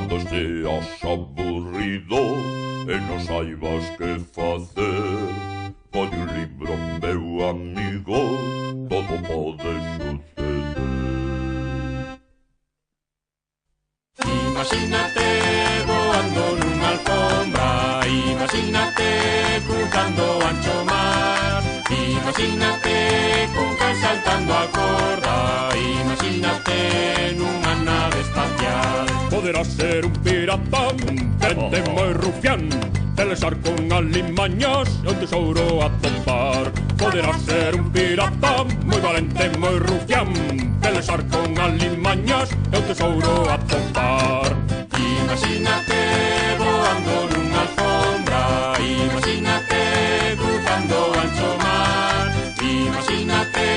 Cando esteas aburrido e non saibas que facer, pode un libro, meu amigo, todo pode suceder. Imagínate voando nunha alfombra, imagínate cruzando o ancho mar, imagínate cun can saltando a corda, imagínate nunha nave espacial. Poderás ser un pirata, un tente moi rufián, pelexar con alimañas e un tesouro a topar. Poderás ser un pirata, moi valente, moi rufián, pelexar con alimañas e un tesouro a topar. Imagínate voando nunha alfombra, imagínate cruzando o ancho mar, imagínate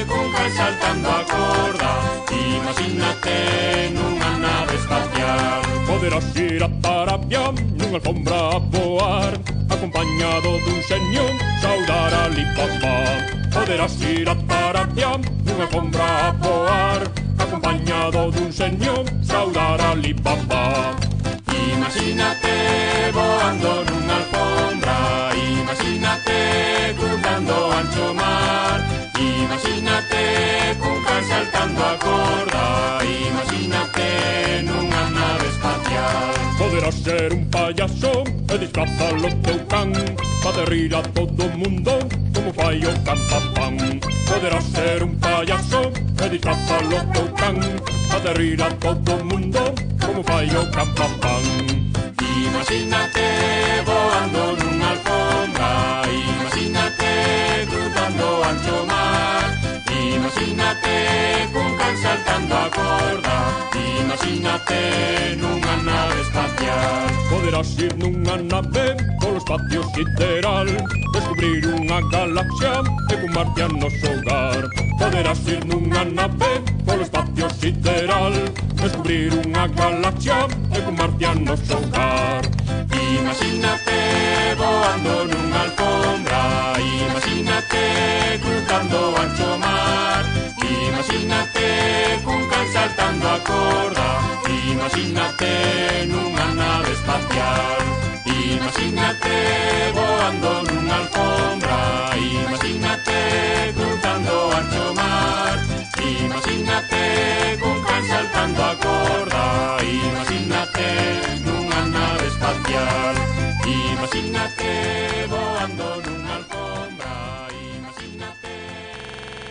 cun can saltando a corda, imagínate nunha nave espacial. Poderás ir a Arabia nunha alfombra a voar, acompañado dun xenio, saudar a Alibaba. Poderás ir a Arabia nunha alfombra a voar, acompañado dun xenio, saudar a Alibaba. Imagínate voando nunha alfombra, imagínate cruzando o ancho mar, imagínate cun can saltando a corda, imagínate nunha nave espacial. Poderás ser un payaso e disfrazalo teu can, facer rir a todo o mundo como fai o can Papán. Poderás ser un payaso e disfrazalo teu can, facer rir a todo o mundo como fai o can Papán. Imagínate voando nunha alfombra, imagínate cruzando o ancho mar, imagínate cun can saltando a corda, imagínate nunha nave espacial. Poderás ir nunha nave polo espacio sideral, descubrir unha galaxia e cun marciano xogar. Poderás ir nunha nave polo espacio sideral, descubrir unha galaxia e cun marciano xogar. Imagínate voando nunha alfombra, imagínate cruzando o ancho mar, imagínate cun can saltando a corda, imagínate nunha nave espacial. Imagínate voando nunha alfombra, imagínate cruzando o ancho mar, imagínate cun can saltando a corda, imagínate nunha nave espacial. Imagínate voando